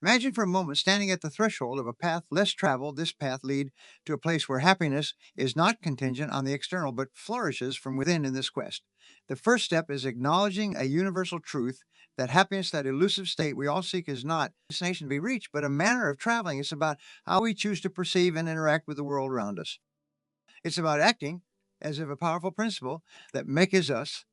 Imagine for a moment standing at the threshold of a path less traveled. This path lead to a place where happiness is not contingent on the external, but flourishes from within in this quest. The first step is acknowledging a universal truth that happiness, that elusive state we all seek, is not a destination to be reached, but a manner of traveling. It's about how we choose to perceive and interact with the world around us. It's about acting as if a powerful principle that makes us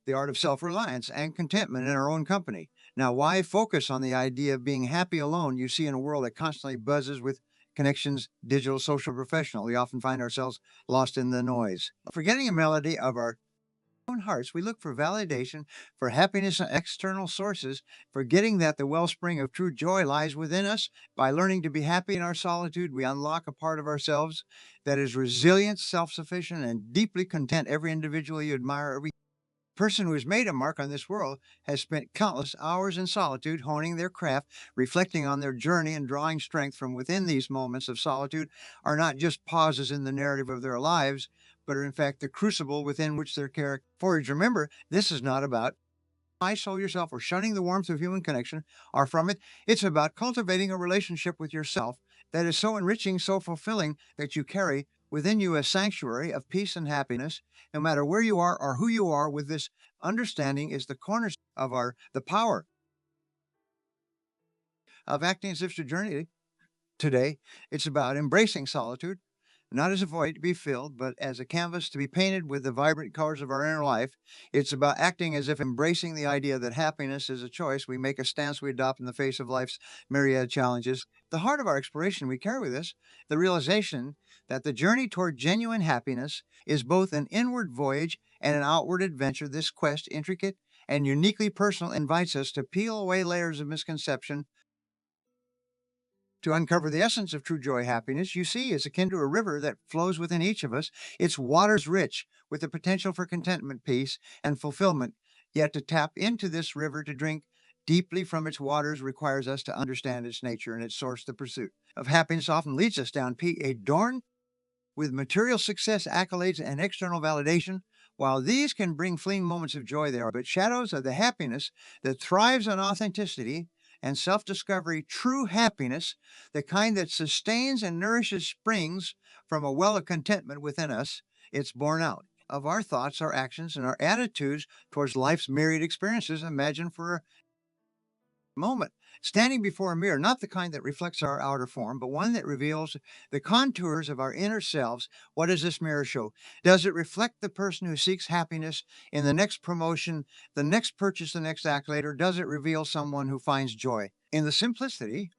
the art of self-reliance and contentment in our own company. Now, why focus on the idea of being happy alone? You see, in a world that constantly buzzes with connections, digital, social, professional, we often find ourselves lost in the noise. Forgetting a melody of our own hearts, we look for validation, for happiness in external sources, forgetting that the wellspring of true joy lies within us. By learning to be happy in our solitude, we unlock a part of ourselves that is resilient, self-sufficient, and deeply content. Every individual you admire, every person who has made a mark on this world has spent countless hours in solitude honing their craft, reflecting on their journey and drawing strength from within. These moments of solitude are not just pauses in the narrative of their lives, but are in fact the crucible within which their character forge. Remember, this is not about isolate yourself or shunning the warmth of human connection or from it. It's about cultivating a relationship with yourself that is so enriching, so fulfilling that you carry within you a sanctuary of peace and happiness, no matter where you are or who you are. With this understanding is the cornerstone of the power of acting as if to journey today. It's about embracing solitude, not as a void to be filled, but as a canvas to be painted with the vibrant colors of our inner life. It's about acting as if embracing the idea that happiness is a choice we make, a stance we adopt in the face of life's myriad challenges. The heart of our exploration we carry with us, the realization that the journey toward genuine happiness is both an inward voyage and an outward adventure. This quest, intricate and uniquely personal, invites us to peel away layers of misconception to uncover the essence of true joy. Happiness, you see, is akin to a river that flows within each of us. Its waters rich with the potential for contentment, peace, and fulfillment. Yet to tap into this river, to drink deeply from its waters, requires us to understand its nature and its source. The pursuit of happiness often leads us down adorned with material success, accolades, and external validation. While these can bring fleeting moments of joy, they are but shadows of the happiness that thrives on authenticity and self discovery. True happiness, the kind that sustains and nourishes, springs from a well of contentment within us. It's born out of our thoughts, our actions, and our attitudes towards life's myriad experiences. Imagine for a moment standing before a mirror, not the kind that reflects our outer form, but one that reveals the contours of our inner selves. What does this mirror show? Does it reflect the person who seeks happiness in the next promotion, the next purchase, the next accolade, or does it reveal someone who finds joy in the simplicity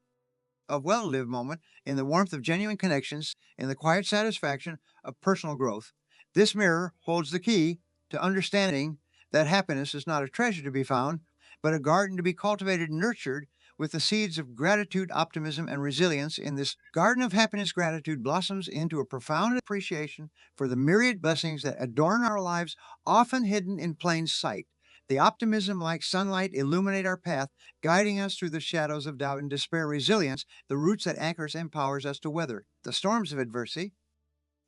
of well-lived moment, in the warmth of genuine connections, in the quiet satisfaction of personal growth? This mirror holds the key to understanding that happiness is not a treasure to be found, but a garden to be cultivated and nurtured with the seeds of gratitude, optimism, and resilience. In this garden of happiness, gratitude blossoms into a profound appreciation for the myriad blessings that adorn our lives, often hidden in plain sight. The optimism, like sunlight, illuminate our path, guiding us through the shadows of doubt and despair. Resilience, the roots that anchors and empowers us to weather the storms of adversity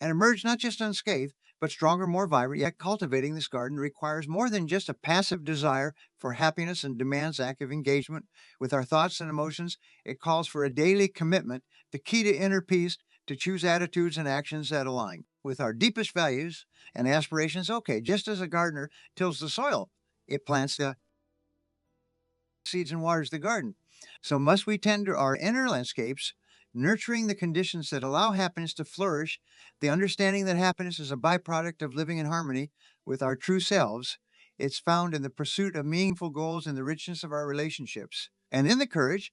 and emerge not just unscathed, but stronger, more vibrant. Yet cultivating this garden requires more than just a passive desire for happiness and demands active engagement with our thoughts and emotions. It calls for a daily commitment, the key to inner peace, to choose attitudes and actions that align with our deepest values and aspirations. Okay, just as a gardener tills the soil, it plants the seeds and waters the garden. So must we tend to our inner landscapes, nurturing the conditions that allow happiness to flourish, the understanding that happiness is a byproduct of living in harmony with our true selves. It's found in the pursuit of meaningful goals, in the richness of our relationships, and in the courage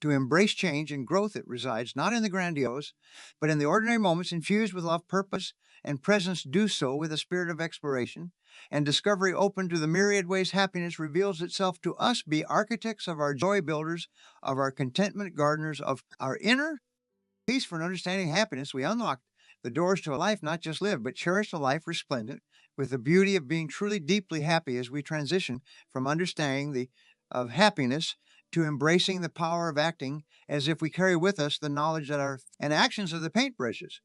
to embrace change and growth. It resides not in the grandiose, but in the ordinary moments infused with love, purpose, and presence. Do so with a spirit of exploration and discovery, open to the myriad ways happiness reveals itself to us. Be architects of our joy, builders of our contentment, gardeners of our inner peace. For an understanding happiness, we unlock the doors to a life not just lived, but cherished, a life resplendent with the beauty of being truly deeply happy. As we transition from understanding the of happiness to embracing the power of acting as if we carry with us the knowledge that our and actions are the paintbrushes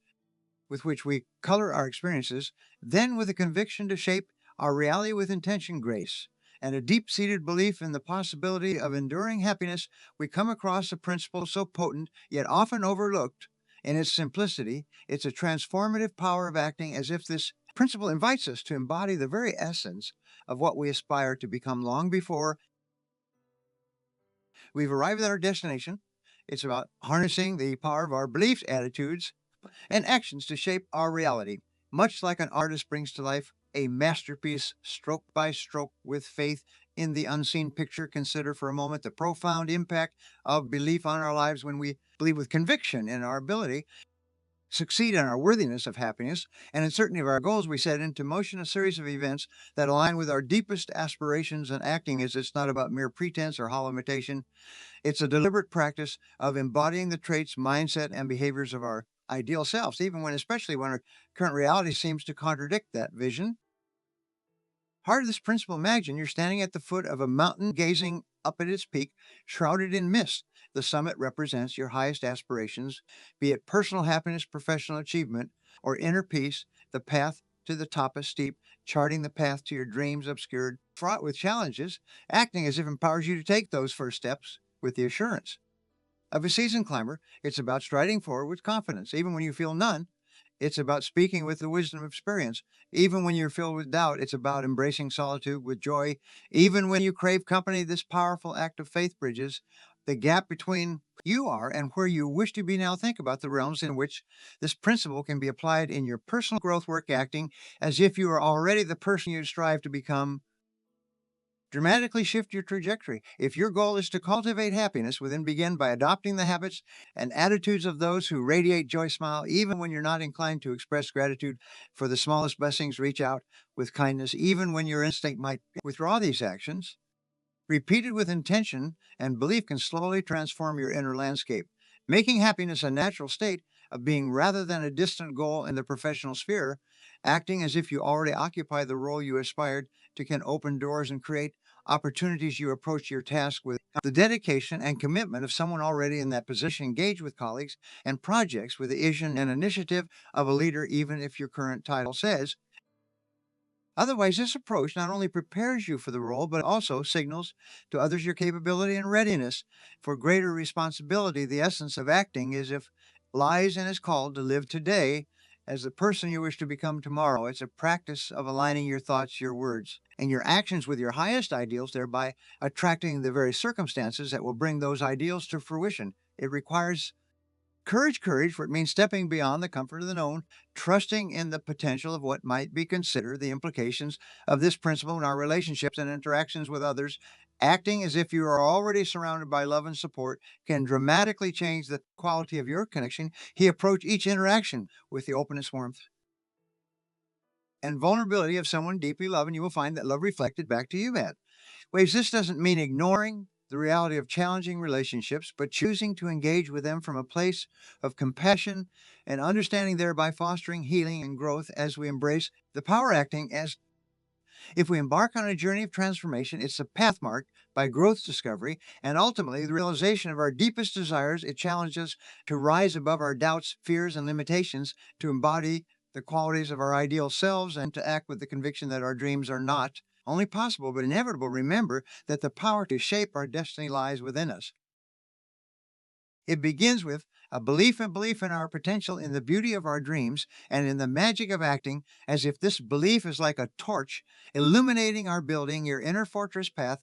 with which we color our experiences, then with a conviction to shape our reality with intention, grace, and a deep seated belief in the possibility of enduring happiness, we come across a principle so potent yet often overlooked in its simplicity. It's a transformative power of acting as if this principle invites us to embody the very essence of what we aspire to become long before we've arrived at our destination. It's about harnessing the power of our beliefs, attitudes, and actions to shape our reality. Much like an artist brings to life a masterpiece stroke by stroke with faith in the unseen picture, consider for a moment the profound impact of belief on our lives when we believe with conviction in our ability succeed in our worthiness of happiness and in certainty of our goals. We set into motion a series of events that align with our deepest aspirations, and acting is it's not about mere pretense or hollow imitation. It's a deliberate practice of embodying the traits, mindset, and behaviors of our ideal selves, even when, especially when our current reality seems to contradict that vision. Part of this principle, imagine you're standing at the foot of a mountain, gazing up at its peak, shrouded in mist. The summit represents your highest aspirations, be it personal happiness, professional achievement, or inner peace. The path to the top is steep, charting the path to your dreams obscured, fraught with challenges. Acting as if empowers you to take those first steps with the assurance of a seasoned climber. It's about striding forward with confidence, even when you feel none. It's about speaking with the wisdom of experience. Even when you're filled with doubt, it's about embracing solitude with joy. Even when you crave company, this powerful act of faith bridges the gap between you are and where you wish to be now. Think about the realms in which this principle can be applied in your personal growth work, acting as if you are already the person you strive to become. Dramatically shift your trajectory. If your goal is to cultivate happiness, then begin by adopting the habits and attitudes of those who radiate joy. Smile even when you're not inclined to express gratitude for the smallest blessings. Reach out with kindness even when your instinct might withdraw. These actions, repeated with intention and belief, can slowly transform your inner landscape, making happiness a natural state of being rather than a distant goal in the professional sphere. Acting as if you already occupy the role you aspired to can open doors and create opportunities. You approach your task with the dedication and commitment of someone already in that position. Engage with colleagues and projects with the vision and initiative of a leader, even if your current title says otherwise. This approach not only prepares you for the role, but also signals to others your capability and readiness for greater responsibility. The essence of acting is if lies and is called to live today as the person you wish to become tomorrow. It's a practice of aligning your thoughts, your words, and your actions with your highest ideals, thereby attracting the very circumstances that will bring those ideals to fruition. It requires courage, for it means stepping beyond the comfort of the known, trusting in the potential of what might be considered the implications of this principle in our relationships and interactions with others. Acting as if you are already surrounded by love and support can dramatically change the quality of your connection. He approached each interaction with the openness, warmth, and vulnerability of someone deeply loved, and you will find that love reflected back to you at waves. This doesn't mean ignoring the reality of challenging relationships, but choosing to engage with them from a place of compassion and understanding, thereby fostering healing and growth as we embrace the power acting. As if we embark on a journey of transformation, it's a path marked by growth, discovery, and ultimately the realization of our deepest desires. It challenges us to rise above our doubts, fears, and limitations, to embody the qualities of our ideal selves, and to act with the conviction that our dreams are not only possible, but inevitable. Remember that the power to shape our destiny lies within us. It begins with a belief in our potential, in the beauty of our dreams, and in the magic of acting as if this belief is like a torch illuminating our building, your inner fortress path,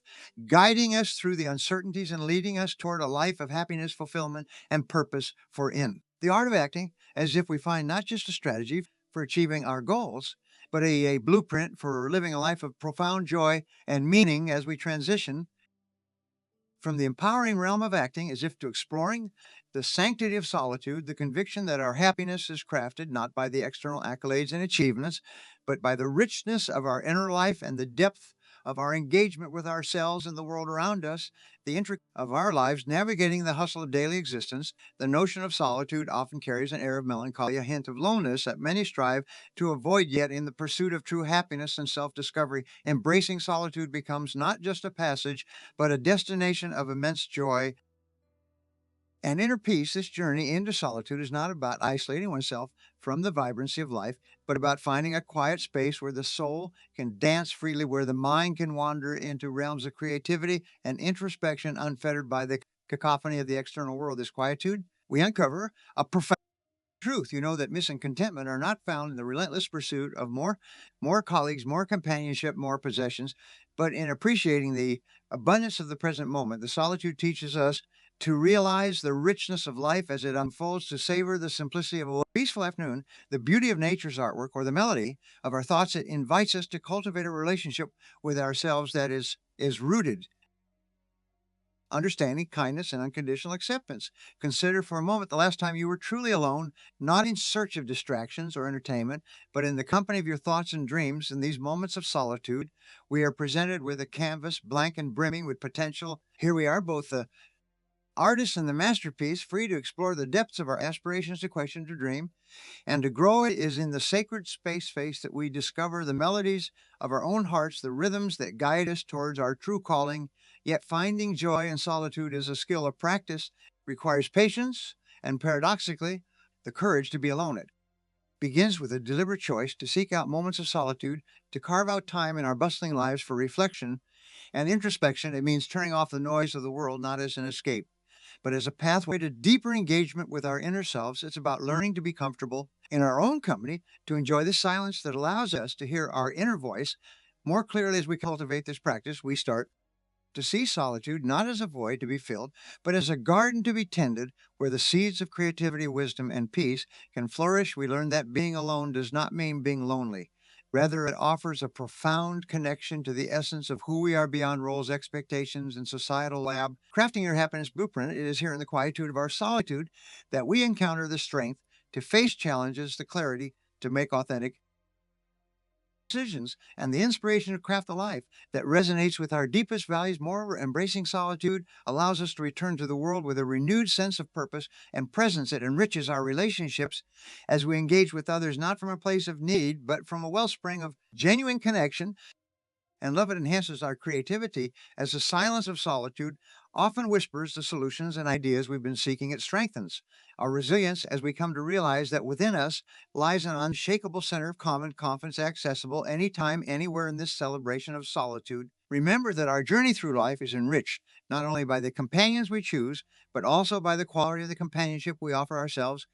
guiding us through the uncertainties and leading us toward a life of happiness, fulfillment, and purpose. For in the art of acting, as if we find not just a strategy for achieving our goals, but a blueprint for living a life of profound joy and meaning. As we transition from the empowering realm of acting as if to exploring the sanctity of solitude, the conviction that our happiness is crafted not by the external accolades and achievements, but by the richness of our inner life and the depth of our engagement with ourselves and the world around us, the intricacy of our lives navigating the hustle of daily existence. The notion of solitude often carries an air of melancholy, a hint of loneliness that many strive to avoid, yet in the pursuit of true happiness and self-discovery, embracing solitude becomes not just a passage, but a destination of immense joy. And inner peace, this journey into solitude, is not about isolating oneself from the vibrancy of life, but about finding a quiet space where the soul can dance freely, where the mind can wander into realms of creativity and introspection unfettered by the cacophony of the external world. This quietude, we uncover a profound truth. You know that miss and contentment are not found in the relentless pursuit of more colleagues, more companionship, more possessions, but in appreciating the abundance of the present moment. The solitude teaches us to realize the richness of life as it unfolds, to savor the simplicity of a peaceful afternoon, the beauty of nature's artwork, or the melody of our thoughts. It invites us to cultivate a relationship with ourselves that is rooted understanding, kindness, and unconditional acceptance. Consider for a moment the last time you were truly alone, not in search of distractions or entertainment, but in the company of your thoughts and dreams. In these moments of solitude, we are presented with a canvas blank and brimming with potential. Here we are, both the artist and the masterpiece, free to explore the depths of our aspirations, to question, to dream. And to grow it is in the sacred space that we discover the melodies of our own hearts, the rhythms that guide us towards our true calling. Yet finding joy in solitude is a skill of practice, requires patience, and paradoxically, the courage to be alone. It begins with a deliberate choice to seek out moments of solitude, to carve out time in our bustling lives for reflection and introspection. It means turning off the noise of the world, not as an escape, but as a pathway to deeper engagement with our inner selves. It's about learning to be comfortable in our own company, to enjoy the silence that allows us to hear our inner voice more clearly. As we cultivate this practice, we start to see solitude not as a void to be filled, but as a garden to be tended, where the seeds of creativity, wisdom, and peace can flourish. We learn that being alone does not mean being lonely. Rather, it offers a profound connection to the essence of who we are beyond roles, expectations, and societal lab. Crafting your happiness blueprint, it is here in the quietude of our solitude that we encounter the strength to face challenges, the clarity to make authentic decisions, and the inspiration to craft a life that resonates with our deepest values. Moreover, embracing solitude allows us to return to the world with a renewed sense of purpose and presence. It enriches our relationships as we engage with others, not from a place of need, but from a wellspring of genuine connection and love. It enhances our creativity as the silence of solitude often whispers the solutions and ideas we've been seeking. It strengthens our resilience as we come to realize that within us lies an unshakable center of common confidence, accessible anytime, anywhere. In this celebration of solitude, remember that our journey through life is enriched not only by the companions we choose, but also by the quality of the companionship we offer ourselves.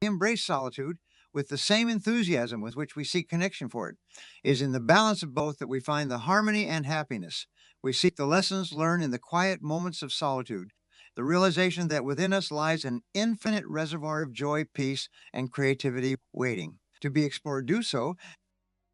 Embrace solitude with the same enthusiasm with which we seek connection for it. It is in the balance of both that we find the harmony and happiness. We seek the lessons learned in the quiet moments of solitude, the realization that within us lies an infinite reservoir of joy, peace, and creativity waiting to be explored. Do so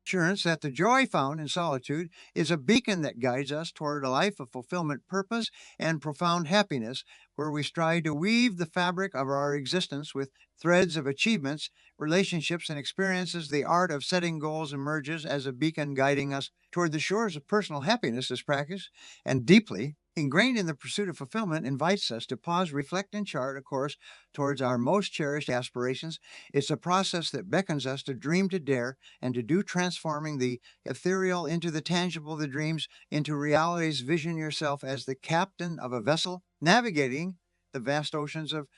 assurance that the joy found in solitude is a beacon that guides us toward a life of fulfillment, purpose, and profound happiness, where we strive to weave the fabric of our existence with threads of achievements, relationships, and experiences. The art of setting goals emerges as a beacon guiding us toward the shores of personal happiness. This practice, and deeply ingrained in the pursuit of fulfillment, invites us to pause, reflect, and chart a course towards our most cherished aspirations. It's a process that beckons us to dream, to dare, and to do, transforming the ethereal into the tangible, the dreams into realities. Vision yourself as the captain of a vessel navigating the vast oceans of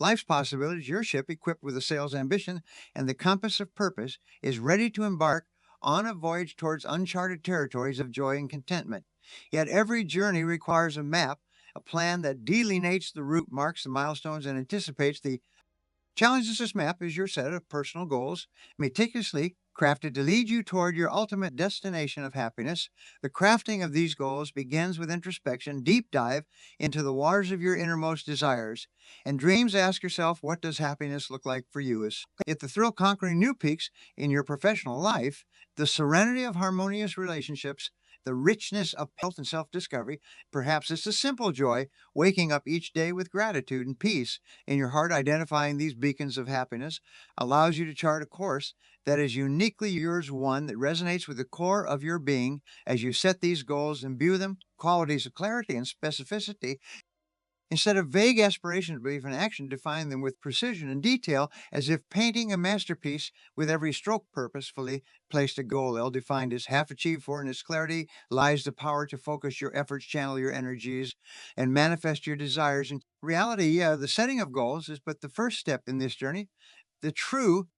life's possibilities. Your ship, equipped with a sail's ambition and the compass of purpose, is ready to embark on a voyage towards uncharted territories of joy and contentment. Yet every journey requires a map, a plan that delineates the route, marks the milestones, and anticipates the challenges. This map is your set of personal goals, meticulously crafted to lead you toward your ultimate destination of happiness. The crafting of these goals begins with introspection, deep dive into the waters of your innermost desires and dreams. Ask yourself, what does happiness look like for you? Is it the thrill conquering new peaks in your professional life, the serenity of harmonious relationships, the richness of health and self discovery? Perhaps it's a simple joy, waking up each day with gratitude and peace in your heart. Identifying these beacons of happiness allows you to chart a course that is uniquely yours, one that resonates with the core of your being. As you set these goals, imbue them qualities of clarity and specificity. Instead of vague aspirations, belief, and action, define them with precision and detail, as if painting a masterpiece with every stroke purposefully placed a goal ill defined is half achieved, for in its clarity lies the power to focus your efforts, channel your energies, and manifest your desires. In reality, yeah, the setting of goals is but the first step in this journey. The true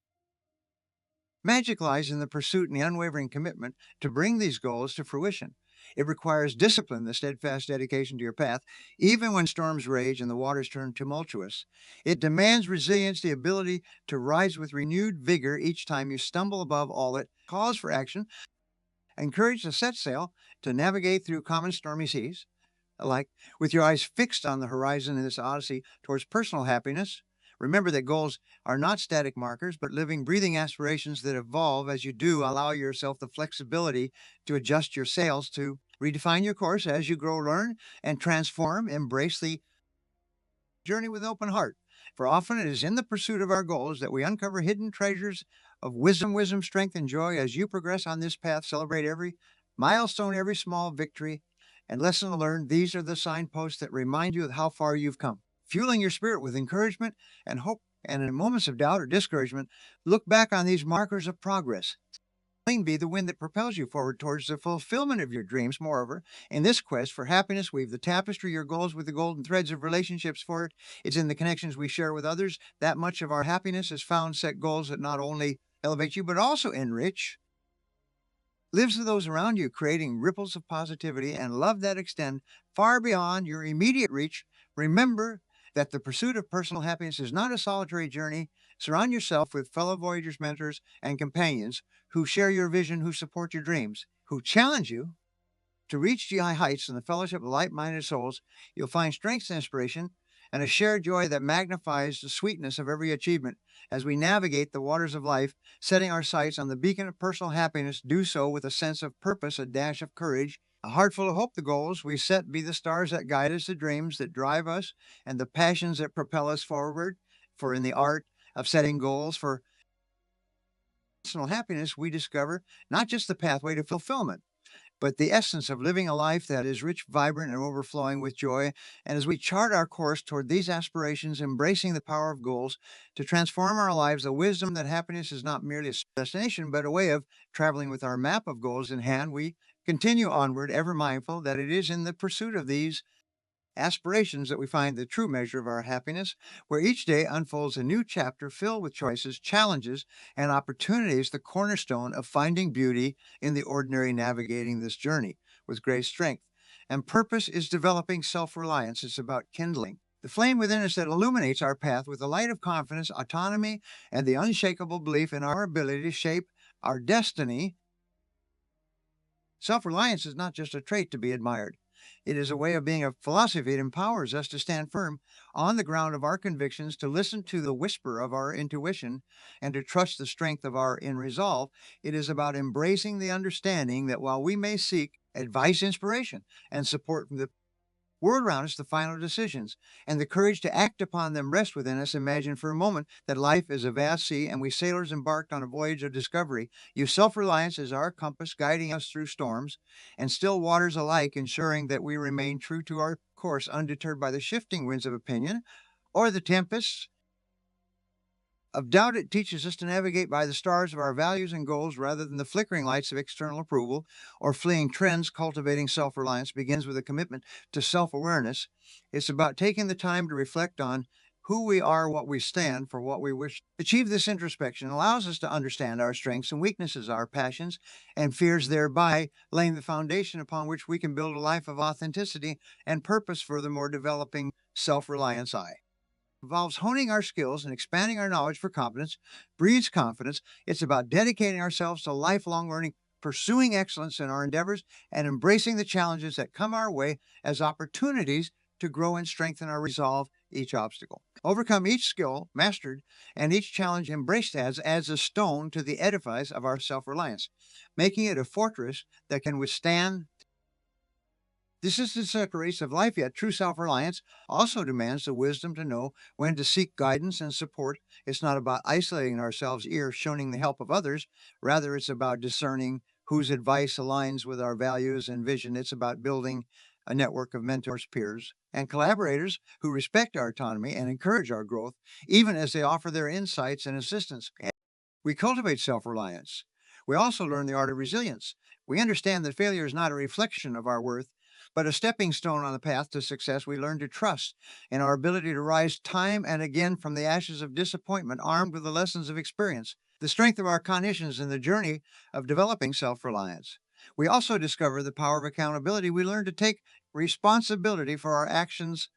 magic lies in the pursuit and the unwavering commitment to bring these goals to fruition. It requires discipline, the steadfast dedication to your path, even when storms rage and the waters turn tumultuous. It demands resilience, the ability to rise with renewed vigor each time you stumble. Above all, it calls for action and courage to set sail, to navigate through common stormy seas, like with your eyes fixed on the horizon in this odyssey towards personal happiness. Remember that goals are not static markers, but living, breathing aspirations that evolve as you do. Allow yourself the flexibility to adjust your sails, to redefine your course as you grow, learn, and transform. Embrace the journey with open heart. For often it is in the pursuit of our goals that we uncover hidden treasures of wisdom, strength, and joy. As you progress on this path, celebrate every milestone, every small victory, and lesson learned. These are the signposts that remind you of how far you've come, fueling your spirit with encouragement and hope. And in moments of doubt or discouragement, look back on these markers of progress. Be the wind that propels you forward towards the fulfillment of your dreams. Moreover, in this quest for happiness, weave the tapestry, your goals with the golden threads of relationships for it. It's in the connections we share with others that much of our happiness is found. Set goals that not only elevate you, but also enrich lives of those around you, creating ripples of positivity and love that extend far beyond your immediate reach. Remember that the pursuit of personal happiness is not a solitary journey. Surround yourself with fellow voyagers, mentors, and companions who share your vision, who support your dreams, who challenge you to reach the high heights. In the fellowship of like-minded souls, you'll find strength and inspiration and a shared joy that magnifies the sweetness of every achievement. As we navigate the waters of life, setting our sights on the beacon of personal happiness, do so with a sense of purpose, a dash of courage, a heart full of hope. The goals we set be the stars that guide us, the dreams that drive us, and the passions that propel us forward. For in the art of setting goals for personal happiness, we discover not just the pathway to fulfillment, but the essence of living a life that is rich, vibrant, and overflowing with joy. And as we chart our course toward these aspirations, embracing the power of goals to transform our lives, the wisdom that happiness is not merely a destination, but a way of traveling. With our map of goals in hand, we continue onward, ever mindful that it is in the pursuit of these aspirations that we find the true measure of our happiness, where each day unfolds a new chapter filled with choices, challenges, and opportunities, the cornerstone of finding beauty in the ordinary, navigating this journey with great strength. And purpose is developing self-reliance. It's about kindling the flame within us that illuminates our path with the light of confidence, autonomy, and the unshakable belief in our ability to shape our destiny. Self-reliance is not just a trait to be admired. It is a way of being, a philosophy. It empowers us to stand firm on the ground of our convictions, to listen to the whisper of our intuition, and to trust the strength of our in resolve. It is about embracing the understanding that while we may seek advice, inspiration, and support from the world around us, the final decisions and the courage to act upon them rest within us. Imagine for a moment that life is a vast sea and we sailors embarked on a voyage of discovery. Use self-reliance as our compass, guiding us through storms and still waters alike, ensuring that we remain true to our course, undeterred by the shifting winds of opinion or the tempests of doubt. It teaches us to navigate by the stars of our values and goals rather than the flickering lights of external approval or fleeing trends. Cultivating self-reliance begins with a commitment to self-awareness. It's about taking the time to reflect on who we are, what we stand for, what we wish. Achieve this introspection allows us to understand our strengths and weaknesses, our passions and fears, thereby laying the foundation upon which we can build a life of authenticity and purpose. Furthermore, developing self-reliance involves honing our skills and expanding our knowledge. For competence breeds confidence. It's about dedicating ourselves to lifelong learning, pursuing excellence in our endeavors, and embracing the challenges that come our way as opportunities to grow and strengthen our resolve. Each obstacle overcome, each skill mastered, and each challenge embraced adds a stone to the edifice of our self-reliance, making it a fortress that can withstand the race of life. Yet true self-reliance also demands the wisdom to know when to seek guidance and support. It's not about isolating ourselves or shunning the help of others. Rather, it's about discerning whose advice aligns with our values and vision. It's about building a network of mentors, peers, and collaborators who respect our autonomy and encourage our growth, even as they offer their insights and assistance. We cultivate self reliance. We also learn the art of resilience. We understand that failure is not a reflection of our worth, but a stepping stone on the path to success. We learn to trust in our ability to rise time and again from the ashes of disappointment, armed with the lessons of experience, the strength of our cognitions in the journey of developing self reliance. We also discover the power of accountability. We learn to take responsibility for our actions,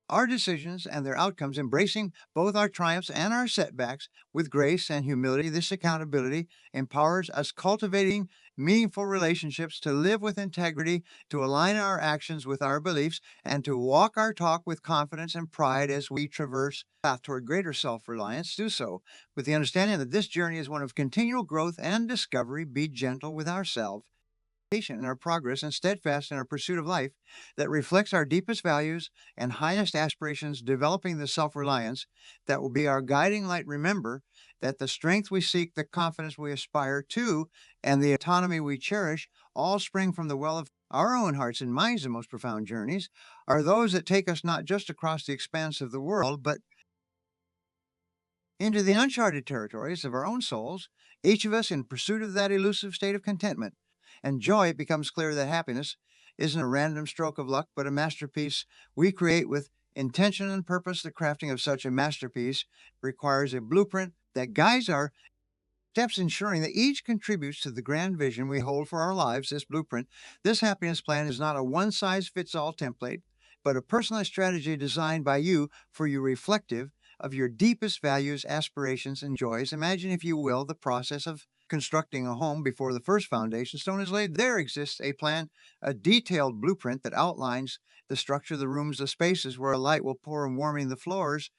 our decisions, and their outcomes, embracing both our triumphs and our setbacks with grace and humility. This accountability empowers us cultivating meaningful relationships, to live with integrity, to align our actions with our beliefs, and to walk our talk with confidence and pride as we traverse the path toward greater self-reliance. Do so with the understanding that this journey is one of continual growth and discovery. Be gentle with ourselves, patient in our progress, and steadfast in our pursuit of life that reflects our deepest values and highest aspirations, developing the self reliance that will be our guiding light. Remember that the strength we seek, the confidence we aspire to, and the autonomy we cherish all spring from the well of our own hearts and minds. The most profound journeys are those that take us not just across the expanse of the world, but into the uncharted territories of our own souls, each of us in pursuit of that elusive state of contentment and joy. It becomes clear that happiness isn't a random stroke of luck, but a masterpiece we create with intention and purpose. The crafting of such a masterpiece requires a blueprint that guides our steps, ensuring that each contributes to the grand vision we hold for our lives. This blueprint, this happiness plan, is not a one size fits all template, but a personalized strategy designed by you for you, reflective of your deepest values, aspirations, and joys. Imagine, if you will, the process of constructing a home before the first foundation stone is laid. There exists a plan, a detailed blueprint that outlines the structure of the rooms, the spaces where a light will pour and warming the floors.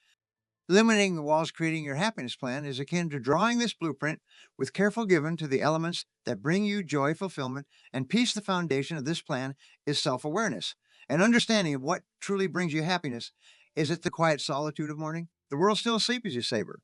Limiting the walls, creating your happiness plan is akin to drawing this blueprint with careful given to the elements that bring you joy, fulfillment, and peace. The foundation of this plan is self awareness, an understanding of what truly brings you happiness. Is it the quiet solitude of morning? The world still asleep as you savor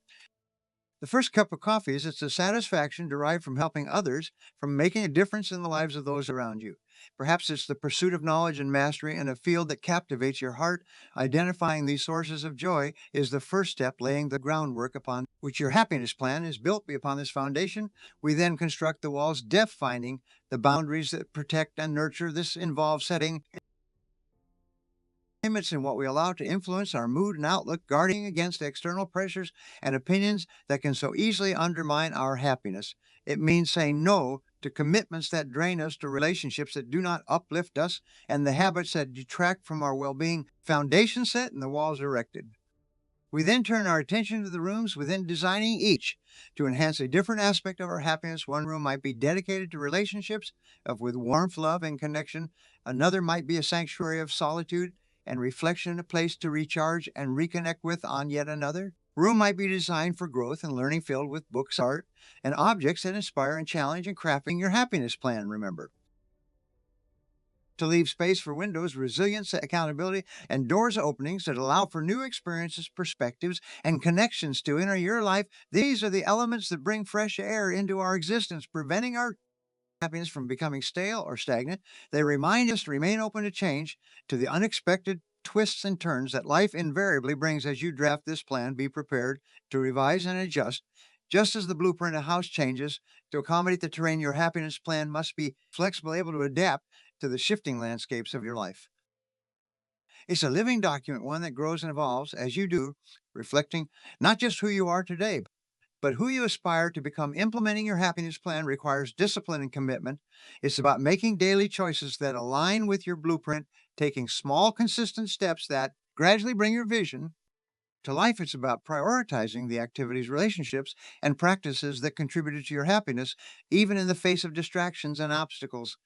the first cup of coffee? Is it's the satisfaction derived from helping others, from making a difference in the lives of those around you? Perhaps it's the pursuit of knowledge and mastery in a field that captivates your heart. Identifying these sources of joy is the first step, laying the groundwork upon which your happiness plan is built. Upon this foundation, we then construct the walls, defining the boundaries that protect and nurture. This involves setting limits in what we allow to influence our mood and outlook, guarding against external pressures and opinions that can so easily undermine our happiness. It means saying no to commitments that drain us, to relationships that do not uplift us, and the habits that detract from our well being. Foundation set and the walls erected. We then turn our attention to the rooms within, designing each to enhance a different aspect of our happiness. One room might be dedicated to relationships with warmth, love, and connection. Another might be a sanctuary of solitude and reflection, a place to recharge and reconnect with. On yet another room might be designed for growth and learning, filled with books, art, and objects that inspire and challenge. And crafting your happiness plan, remember to leave space for windows, resilience, accountability, and doors openings that allow for new experiences, perspectives, and connections to enter your life. These are the elements that bring fresh air into our existence, preventing our happiness from becoming stale or stagnant. They remind us to remain open to change, to the unexpected twists and turns that life invariably brings. As you draft this plan, be prepared to revise and adjust. Just as the blueprint of a house changes to accommodate the terrain, your happiness plan must be flexible, able to adapt to the shifting landscapes of your life. It's a living document, one that grows and evolves as you do, reflecting not just who you are today, but who you aspire to become. Implementing your happiness plan requires discipline and commitment. It's about making daily choices that align with your blueprint, taking small, consistent steps that gradually bring your vision to life. It's about prioritizing the activities, relationships, and practices that contributed to your happiness, even in the face of distractions and obstacles.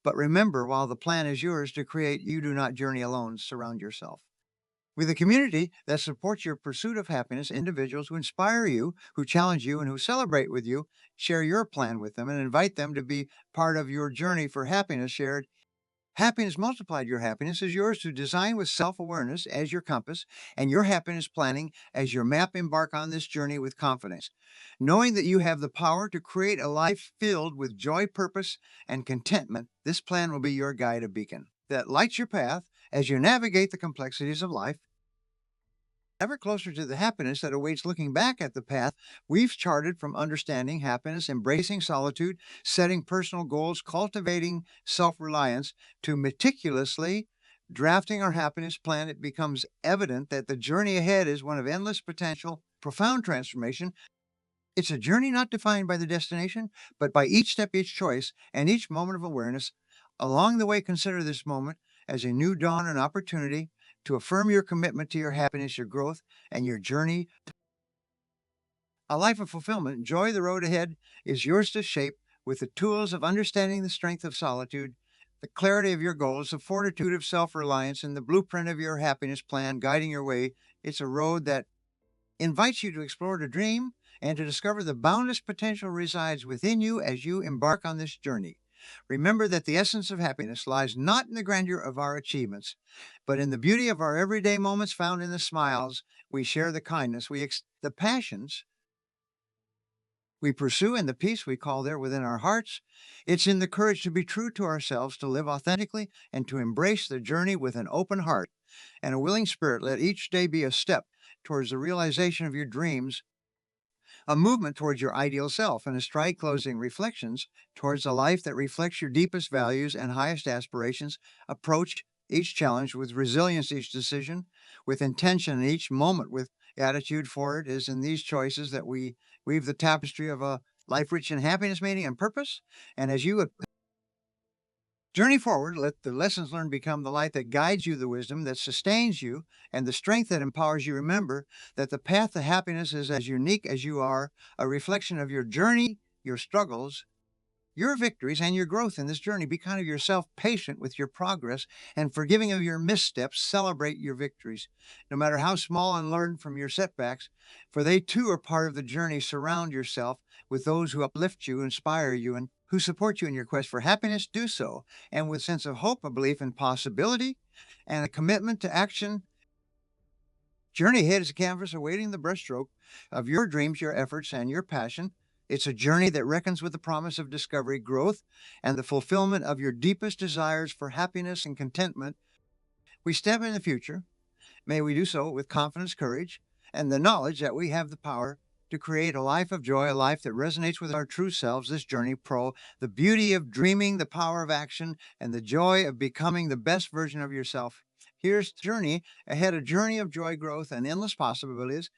But remember, while the plan is yours to create, you do not journey alone. Surround yourself with a community that supports your pursuit of happiness, individuals who inspire you, who challenge you, and who celebrate with you. Share your plan with them and invite them to be part of your journey for happiness shared. Happiness multiplied. Your happiness is yours to design with self awareness as your compass and your happiness planning as your map. Embark on this journey with confidence, knowing that you have the power to create a life filled with joy, purpose, and contentment. This plan will be your guide, a beacon that lights your path as you navigate the complexities of life, ever closer to the happiness that awaits. Looking back at the path we've charted, from understanding happiness, embracing solitude, setting personal goals, cultivating self reliance, to meticulously drafting our happiness plan, it becomes evident that the journey ahead is one of endless potential, profound transformation. It's a journey not defined by the destination, but by each step, each choice, and each moment of awareness. Along the way, consider this moment as a new dawn, an opportunity to affirm your commitment to your happiness, your growth, and your journey. A life of fulfillment. Enjoy the road ahead is yours to shape with the tools of understanding the strength of solitude, the clarity of your goals, the fortitude of self reliance, and the blueprint of your happiness plan guiding your way. It's a road that invites you to explore, to dream, and to discover the boundless potential resides within you as you embark on this journey. Remember that the essence of happiness lies not in the grandeur of our achievements, but in the beauty of our everyday moments, found in the smiles we share, the kindness the passions we pursue, and the peace we call there within our hearts. It's in the courage to be true to ourselves, to live authentically, and to embrace the journey with an open heart and a willing spirit. Let each day be a step towards the realization of your dreams, a movement towards your ideal self, and a stride closing reflections towards a life that reflects your deepest values and highest aspirations. Approach each challenge with resilience, each decision with intention, and each moment with attitude. For it is in these choices that we weave the tapestry of a life rich in happiness, meaning, and purpose. And as you journey forward, let the lessons learned become the light that guides you, the wisdom that sustains you, and the strength that empowers you. Remember that the path to happiness is as unique as you are, a reflection of your journey, your struggles, your victories, and your growth in this journey. Be kind of yourself, patient with your progress, and forgiving of your missteps. Celebrate your victories, no matter how small, and learn from your setbacks, for they too are part of the journey. Surround yourself with those who uplift you, inspire you, and who support you in your quest for happiness. Do so, and with a sense of hope, a belief in possibility, and a commitment to action. Journey ahead is a canvas awaiting the brushstroke of your dreams, your efforts, and your passion. It's a journey that reckons with the promise of discovery, growth, and the fulfillment of your deepest desires for happiness and contentment. We step in the future. May we do so with confidence, courage, and the knowledge that we have the power to create a life of joy, a life that resonates with our true selves. This journey, the beauty of dreaming, the power of action, and the joy of becoming the best version of yourself. Here's the journey ahead, a journey of joy, growth, and endless possibilities.